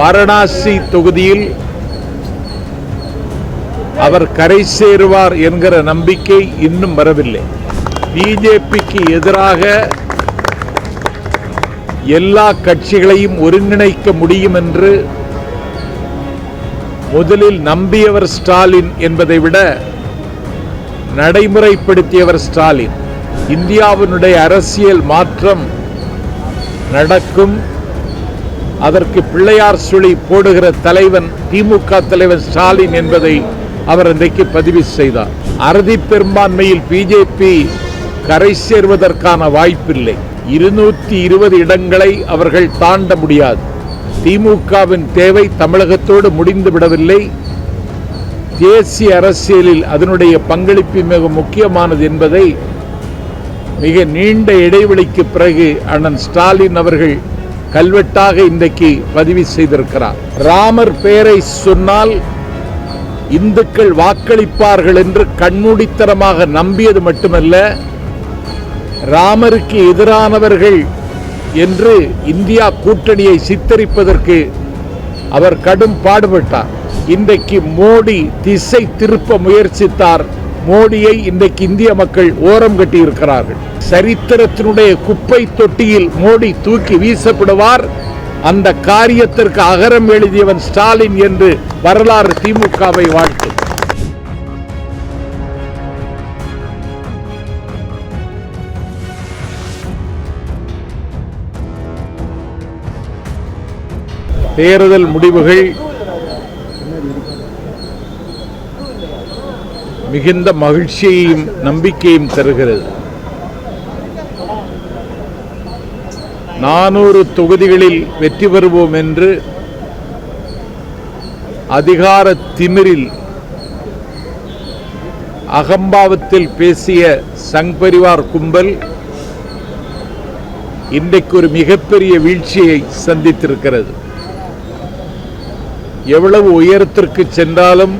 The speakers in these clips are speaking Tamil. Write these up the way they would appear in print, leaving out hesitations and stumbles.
வாரணாசி தொகுதியில் அவர் கரை சேருவார் என்கிற நம்பிக்கை இன்னும் வரவில்லை. பிஜேபிக்கு எதிராக எல்லா கட்சிகளையும் ஒருங்கிணைக்க முடியும் என்று முதலில் நம்பியவர் ஸ்டாலின் என்பதை விட நடைமுறைப்படுத்தியவர் ஸ்டாலின். இந்தியாவினுடைய அரசியல் மாற்றம் நடக்கும், அதற்கு பிள்ளையார் சுழி போடுகிற தலைவன் திமுக தலைவர் ஸ்டாலின் என்பதை அவர் இன்றைக்கு பதிவு செய்தார். அறுதி பெரும்பான்மையில் பிஜேபி கரை சேர்வதற்கான வாய்ப்பில்லை. 220 இடங்களை அவர்கள் தாண்ட முடியாது. திமுகவின் தேவை தமிழகத்தோடு முடிந்து விடவில்லை. தேசிய அரசியலில் அதனுடைய பங்களிப்பு மிக முக்கியமானது என்பதை மிக நீண்ட இடைவெளிக்கு பிறகு அண்ணன் ஸ்டாலின் அவர்கள் கல்வெட்டாக இன்றைக்கு பதிவு செய்திருக்கிறார். ராமர் பெயரை சொன்னால் இந்துக்கள் வாக்களிப்பார்கள் என்று கண்மூடித்தனமாக நம்பியது மட்டுமல்ல, ராமருக்கு எதிரானவர்கள் என்று இந்தியா கூட்டணியை சித்தரிப்பதற்கு அவர் கடும் பாடுபட்டார். இன்றைக்கு மோடி திசை திருப்ப முயற்சித்தார். மோடியை இன்றைக்கு இந்திய மக்கள் ஓரம் கட்டியிருக்கிறார்கள். சரித்திரத்தினுடைய குப்பை தொட்டியில் மோடி தூக்கி வீசப்படுவார். அந்த காரியத்திற்கு அகரம் எழுதியவன் ஸ்டாலின் என்று வரலாறு திமுகவை வாழ்த்தும். தேர்தல் முடிவுகள் மிகுந்த மகிழ்ச்சியையும் நம்பிக்கையும் தருகிறது. 400 தொகுதிகளில் வெற்றி பெறுவோம் என்று அதிகார திமிரில் அகம்பாவத்தில் பேசிய சங் பரிவார் கும்பல் இன்றைக்கு ஒரு மிகப்பெரிய வீழ்ச்சியை சந்தித்திருக்கிறது. எவ்வளவு உயரத்திற்கு சென்றாலும்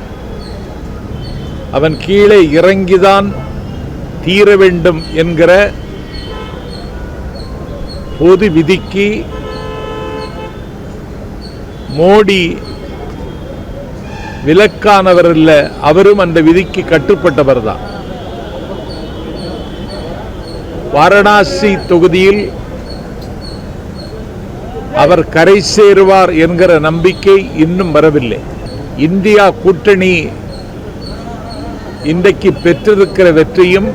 அவன் கீழே இறங்கிதான் தீர வேண்டும் என்கிற பொது விதிக்கு மோடி விலக்கானவர் அல்ல, அவரும் அந்த விதிக்கு கட்டுப்பட்டவர் தான். வாரணாசி தொகுதியில் அவர் கரை சேருவார் என்கிற நம்பிக்கை இன்னும் வரவில்லை. இந்தியா கூட்டணி இன்றைக்கு பெற்றிருக்கிற வெற்றியும்,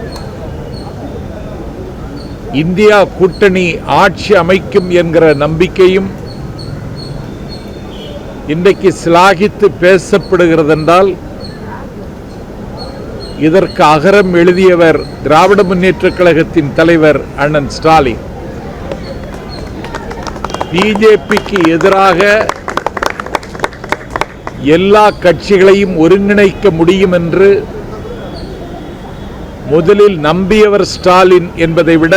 இந்தியா கூட்டணி ஆட்சி அமைக்கும் என்கிற நம்பிக்கையும் இன்றைக்கு சிலாகித்து பேசப்படுகிறது என்றால் இதற்கு அகரம் எழுதியவர் திராவிட முன்னேற்றக் கழகத்தின் தலைவர் அண்ணன் ஸ்டாலின். பிஜேபிக்கு எதிராக எல்லா கட்சிகளையும் ஒருங்கிணைக்க முடியும் என்று முதலில் நம்பியவர் ஸ்டாலின் என்பதை விட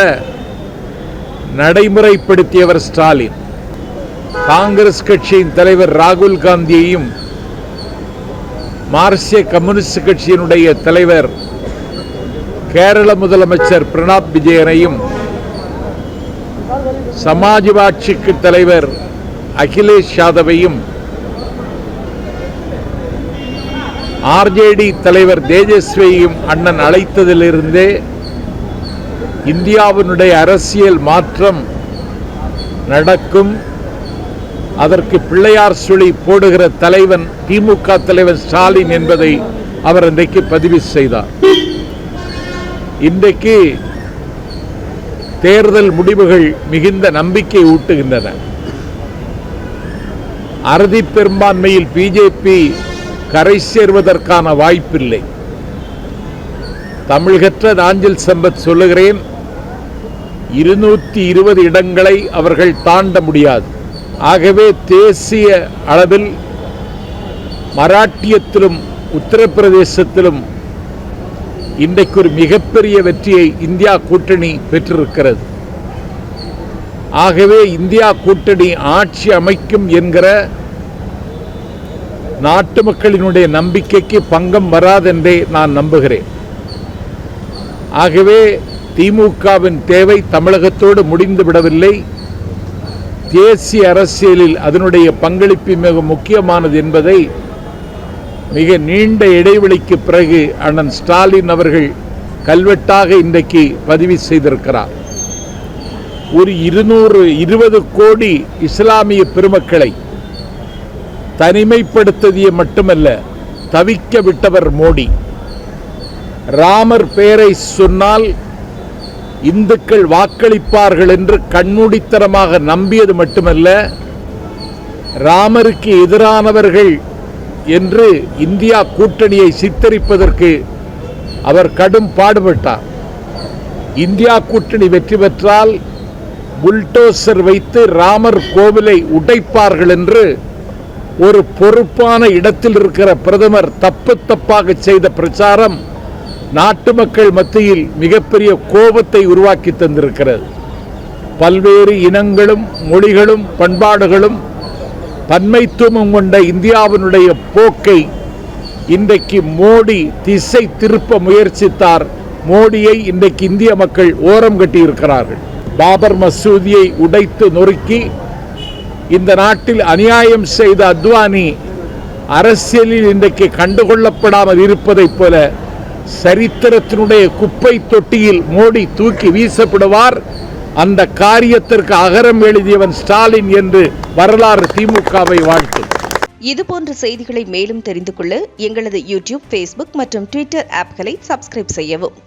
நடைமுறைப்படுத்தியவர் ஸ்டாலின். காங்கிரஸ் கட்சியின் தலைவர் ராகுல் காந்தியையும் மார்க்சிய கம்யூனிஸ்ட் கட்சியினுடைய தலைவர் கேரள முதலமைச்சர் பிரணாப் விஜயனையும் சமாஜ்வாடி தலைவர் அகிலேஷ் யாதவையும் ஆர்ஜேடி தலைவர் தேஜஸ்வியையும் அண்ணன் அழைத்ததிலிருந்தே இந்தியாவினுடைய அரசியல் மாற்றம் நடக்கும், அதற்கு பிள்ளையார் சுழி போடுகிற தலைவன் திமுக தலைவர் ஸ்டாலின் என்பதை அவர் இன்றைக்கு பதிவு செய்தார். இன்றைக்கு தேர்தல் முடிவுகள் மிகுந்த நம்பிக்கை ஊட்டுகின்றன. அறுதி பெரும்பான்மையில் பிஜேபி கரை சேர்வதற்கான வாய்ப்பில்லை. தமிழகற்ற நாஞ்சில் சம்பத் சொல்லுகிறேன், 220 இடங்களை அவர்கள் தாண்ட முடியாது. ஆகவே தேசிய அளவில் மராட்டியத்திலும் உத்தரப்பிரதேசத்திலும் இன்றைக்கு ஒரு மிகப்பெரிய வெற்றியை இந்தியா கூட்டணி பெற்றிருக்கிறது. ஆகவே இந்தியா கூட்டணி ஆட்சி அமைக்கும் என்கிற நாட்டு மக்களினுடைய நம்பிக்கைக்கு பங்கம் வராதென்றே நான் நம்புகிறேன். ஆகவே திமுகவின் தேவை தமிழகத்தோடு முடிந்து விடவில்லை. தேசிய அரசியலில் அதனுடைய பங்களிப்பு மிக முக்கியமானது என்பதை மிக நீண்ட இடைவெளிக்கு பிறகு அண்ணன் ஸ்டாலின் அவர்கள் கல்வெட்டாக இன்றைக்கு பதிவு செய்திருக்கிறார். ஒரு 220 கோடி இஸ்லாமிய பெருமக்களை தனிமைப்படுத்தியது மட்டுமல்ல, தவிக்க விட்டவர் மோடி. ராமர் பெயரை சொன்னால் இந்துக்கள் வாக்களிப்பார்கள் என்று கண்மூடித்தனமாக நம்பியது மட்டுமல்ல, ராமருக்கு எதிரானவர்கள் என்று இந்தியா கூட்டணியை சித்தரிப்பதற்கு அவர் கடும் பாடுபட்டார். இந்தியா கூட்டணி வெற்றி பெற்றால் புல்டோசர் வைத்து ராமர் கோவிலை உடைப்பார்கள் என்று ஒரு பொறுப்பான இடத்தில் இருக்கிற பிரதமர் தப்பாக செய்த பிரச்சாரம் நாட்டு மக்கள் மத்தியில் மிகப்பெரிய கோபத்தை உருவாக்கி தந்திருக்கிறது. பல்வேறு இனங்களும் மொழிகளும் பண்பாடுகளும் பன்மைத்துவம் கொண்ட இந்தியாவினுடைய போக்கை இன்றைக்கு மோடி திசை திருப்ப முயற்சித்தார். மோடியை இன்றைக்கு இந்திய மக்கள் ஓரம் கட்டியிருக்கிறார்கள். பாபர் மசூதியை உடைத்து நொறுக்கி இந்த நாட்டில் அநியாயம் செய்த அத்வானி அரசியலில் இன்றைக்கு கண்டுகொள்ளப்படாமல் இருப்பதைப் போல சரித்திரத்தினுடைய குப்பை தொட்டியில் மோடி தூக்கி வீசப்படுவார். அந்த காரியத்திற்கு அகரம் எழுதியவன் ஸ்டாலின் என்று வரலாறு திமுகவை வாழ்த்தும். இதுபோன்ற செய்திகளை மேலும் தெரிந்து கொள்ள எங்களது யூடியூப், ஃபேஸ்புக் மற்றும் ட்விட்டர் ஆப்களை சப்ஸ்கிரைப் செய்யவும்.